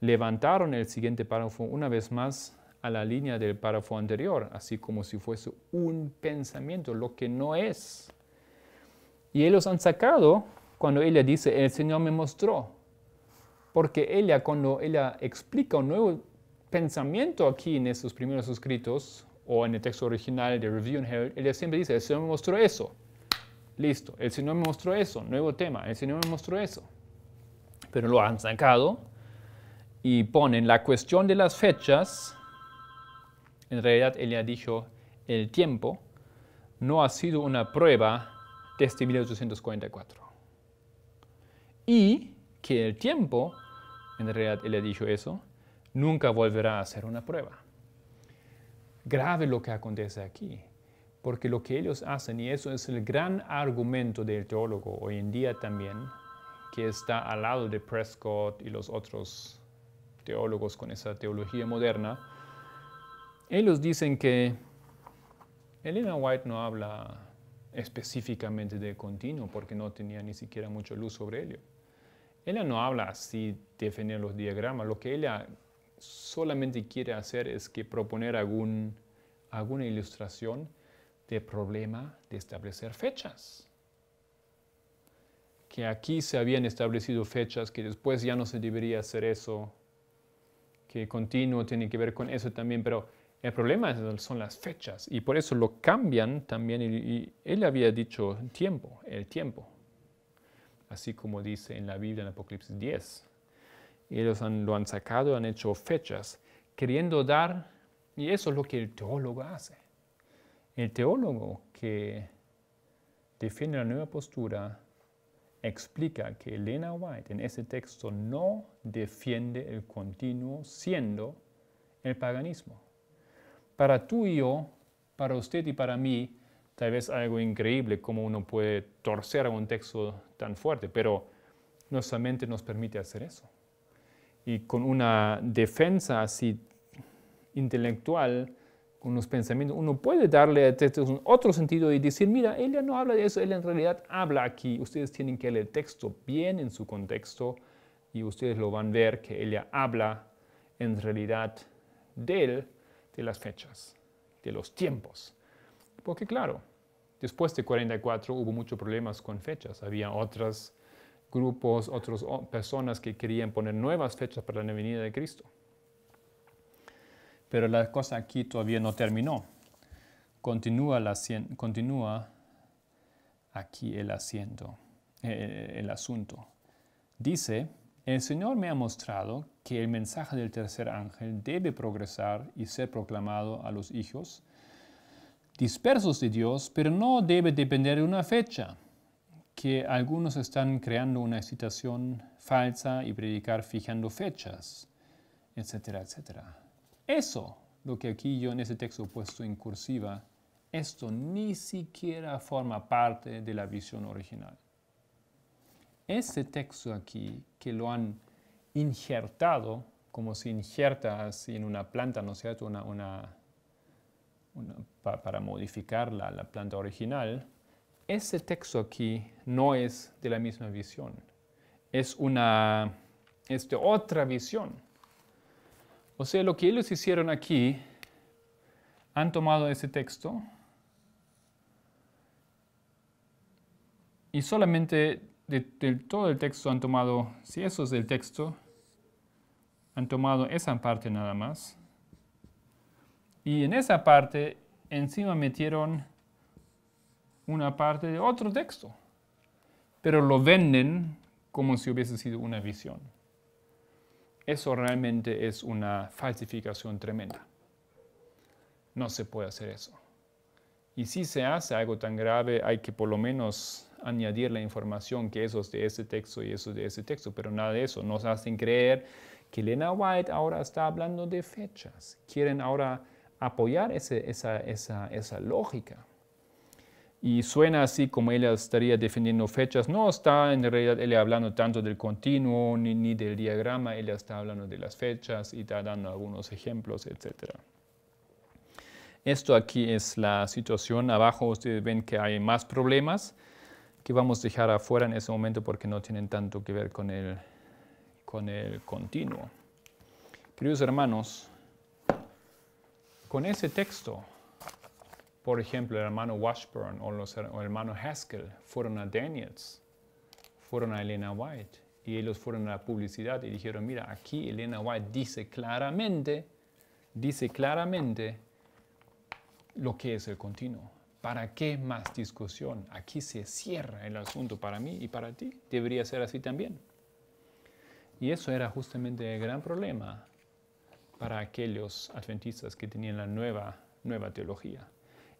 levantaron el siguiente párrafo una vez más a la línea del párrafo anterior, así como si fuese un pensamiento, lo que no es. Y ellos han sacado, cuando ella dice, el Señor me mostró, porque cuando ella explica un nuevo pensamiento aquí en esos primeros escritos, o en el texto original de Review and Herald, ella siempre dice, el Señor me mostró eso. Listo, el Señor me mostró eso, nuevo tema, el Señor me mostró eso. Pero lo han sacado y ponen la cuestión de las fechas. En realidad, ella dijo, el tiempo no ha sido una prueba desde 1844. Y que el tiempo, en realidad, ella dijo eso, nunca volverá a ser una prueba. Grave lo que acontece aquí, porque lo que ellos hacen, y eso es el gran argumento del teólogo hoy en día también, que está al lado de Prescott y los otros teólogos con esa teología moderna, ellos dicen que Elena White no habla específicamente de continuo porque no tenía ni siquiera mucha luz sobre ello. Ella no habla así de defender los diagramas. Lo que ella solamente quiere hacer es que proponer alguna ilustración del problema de establecer fechas. Que aquí se habían establecido fechas, que después ya no se debería hacer eso, que continuo tiene que ver con eso también, pero el problema son las fechas y por eso lo cambian también. Y él había dicho el tiempo, así como dice en la Biblia en Apocalipsis 10. Y ellos lo han sacado, han hecho fechas, queriendo dar, y eso es lo que el teólogo hace. El teólogo que defiende la nueva postura explica que Elena White en ese texto no defiende el continuo siendo el paganismo. Para tú y yo, para usted y para mí, tal vez algo increíble como uno puede torcer a un texto tan fuerte, pero nuestra mente nos permite hacer eso. Y con una defensa así intelectual, con unos pensamientos, uno puede darle a textos un otro sentido y decir, mira, ella no habla de eso, ella en realidad habla aquí. Ustedes tienen que leer el texto bien en su contexto y ustedes lo van a ver que ella habla en realidad de las fechas, de los tiempos. Porque claro, después de 44 hubo muchos problemas con fechas. Había otros grupos, otras personas que querían poner nuevas fechas para la venida de Cristo. Pero la cosa aquí todavía no terminó. Continúa aquí el asunto. Dice, el Señor me ha mostrado que el mensaje del tercer ángel debe progresar y ser proclamado a los hijos dispersos de Dios, pero no debe depender de una fecha, que algunos están creando una excitación falsa y predicar fijando fechas, etcétera, etcétera. Eso, lo que aquí yo en ese texto he puesto en cursiva, esto ni siquiera forma parte de la visión original. Ese texto aquí, que lo han injertado, como se injerta así en una planta, ¿no es cierto?, para modificar la planta original, ese texto aquí no es de la misma visión. Es de otra visión. O sea, lo que ellos hicieron aquí, han tomado ese texto y solamente de todo el texto han tomado, si eso es el texto, han tomado esa parte nada más. Y en esa parte encima metieron una parte de otro texto, pero lo venden como si hubiese sido una visión. Eso realmente es una falsificación tremenda. No se puede hacer eso. Y si se hace algo tan grave, hay que por lo menos añadir la información que eso es de ese texto y eso es de ese texto, pero nada de eso. Nos hacen creer que Elena White ahora está hablando de fechas. Quieren ahora apoyar esa lógica. Y suena así como ella estaría defendiendo fechas. No está en realidad ella hablando tanto del continuo ni del diagrama. Ella está hablando de las fechas y está dando algunos ejemplos, etc. Esto aquí es la situación. Abajo ustedes ven que hay más problemas que vamos a dejar afuera en ese momento porque no tienen tanto que ver con el continuo. Queridos hermanos, con ese texto, por ejemplo, el hermano Washburn o el hermano Haskell fueron a Daniels, fueron a Elena White y ellos fueron a la publicidad y dijeron, mira, aquí Elena White dice claramente lo que es el continuo. ¿Para qué más discusión? Aquí se cierra el asunto para mí y para ti. Debería ser así también. Y eso era justamente el gran problema para aquellos adventistas que tenían la nueva teología.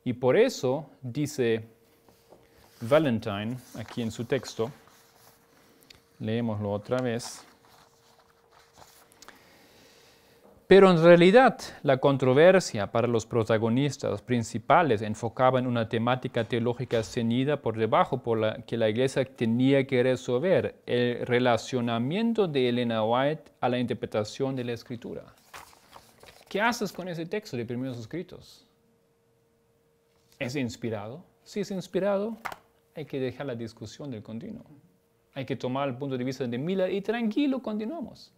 Y por eso dice Valentine, aquí en su texto, leémoslo otra vez, pero en realidad la controversia para los protagonistas principales enfocaba en una temática teológica ceñida por debajo por la que la Iglesia tenía que resolver, el relacionamiento de Elena White a la interpretación de la Escritura. ¿Qué haces con ese texto de Primeros Escritos? ¿Es inspirado? Si es inspirado, hay que dejar la discusión del continuo. Hay que tomar el punto de vista de Miller y tranquilo, continuamos.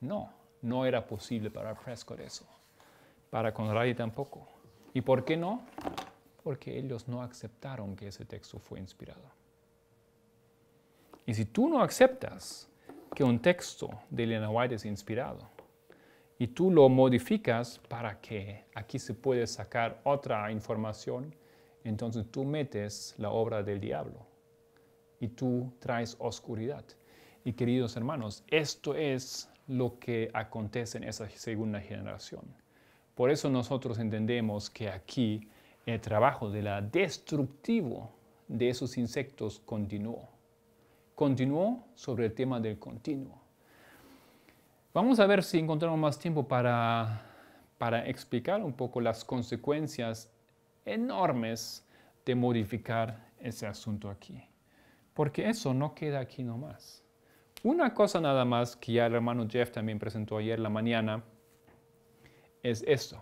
No era posible para Prescott eso. Para Conradi tampoco. ¿Y por qué no? Porque ellos no aceptaron que ese texto fue inspirado. Y si tú no aceptas que un texto de Elena White es inspirado, y tú lo modificas para que aquí se puede sacar otra información, entonces tú metes la obra del diablo y tú traes oscuridad. Y queridos hermanos, esto es lo que acontece en esa segunda generación. Por eso nosotros entendemos que aquí el trabajo de la destructivo de esos insectos continuó. Continuó sobre el tema del continuo. Vamos a ver si encontramos más tiempo para explicar un poco las consecuencias enormes de modificar ese asunto aquí. Porque eso no queda aquí nomás. Una cosa nada más que ya el hermano Jeff también presentó ayer en la mañana es esto.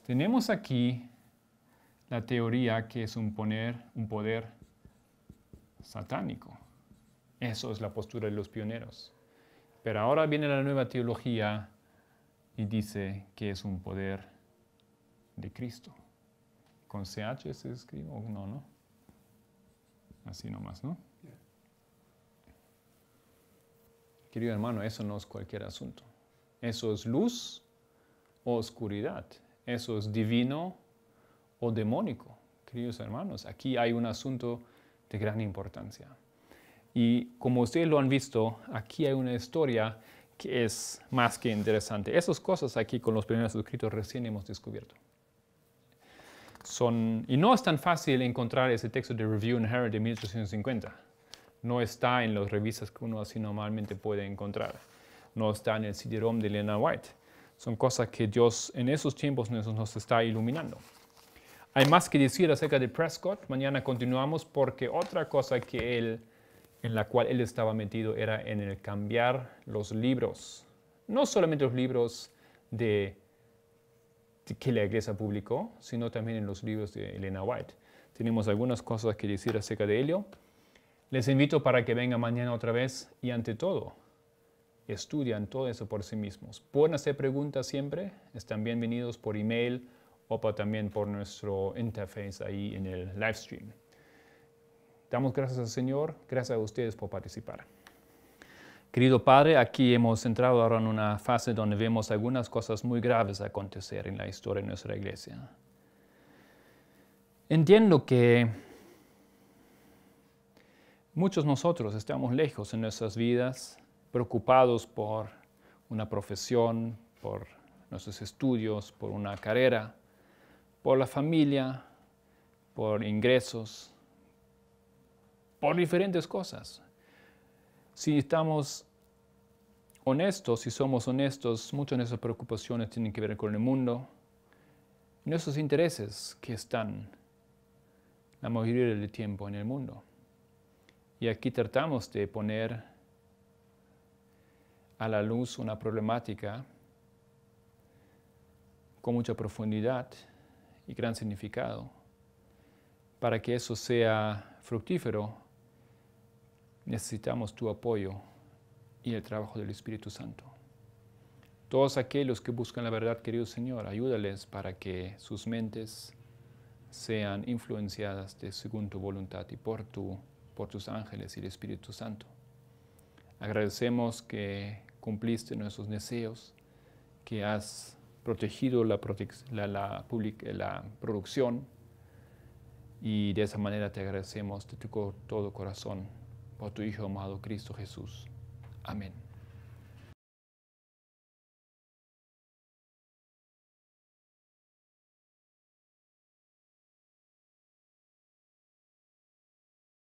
Tenemos aquí la teoría que es un poder satánico. Eso es la postura de los pioneros. Pero ahora viene la nueva teología y dice que es un poder de Cristo. ¿Con CH se escribe? No, ¿no? Así nomás, ¿no? Querido hermano, eso no es cualquier asunto. Eso es luz o oscuridad. Eso es divino o demónico. Queridos hermanos, aquí hay un asunto de gran importancia. Y como ustedes lo han visto, aquí hay una historia que es más que interesante. Esas cosas aquí con los primeros escritos recién hemos descubierto. Y no es tan fácil encontrar ese texto de Review and Herald de 1850. No está en las revistas que uno así normalmente puede encontrar. No está en el CD-ROM de Elena White. Son cosas que Dios en esos tiempos nos está iluminando. Hay más que decir acerca de Prescott. Mañana continuamos porque otra cosa en la cual él estaba metido era en el cambiar los libros. No solamente los libros que la iglesia publicó, sino también en los libros de Elena White. Tenemos algunas cosas que decir acerca de ello. Les invito para que vengan mañana otra vez y ante todo, estudian todo eso por sí mismos. Pueden hacer preguntas siempre, están bienvenidos por email o también por nuestro interface ahí en el live stream. Damos gracias al Señor, gracias a ustedes por participar. Querido Padre, aquí hemos entrado ahora en una fase donde vemos algunas cosas muy graves acontecer en la historia de nuestra iglesia. Entiendo que muchos de nosotros estamos lejos en nuestras vidas, preocupados por una profesión, por nuestros estudios, por una carrera, por la familia, por ingresos, por diferentes cosas. Si estamos honestos, si somos honestos, muchas de nuestras preocupaciones tienen que ver con el mundo, nuestros intereses que están la mayoría del tiempo en el mundo. Y aquí tratamos de poner a la luz una problemática con mucha profundidad y gran significado. Para que eso sea fructífero, necesitamos tu apoyo y el trabajo del Espíritu Santo. Todos aquellos que buscan la verdad, querido Señor, ayúdales para que sus mentes sean influenciadas según tu voluntad y por tus ángeles y el Espíritu Santo. Agradecemos que cumpliste nuestros deseos, que has protegido la producción y de esa manera te agradecemos de todo corazón por tu Hijo amado Cristo Jesús. Amén.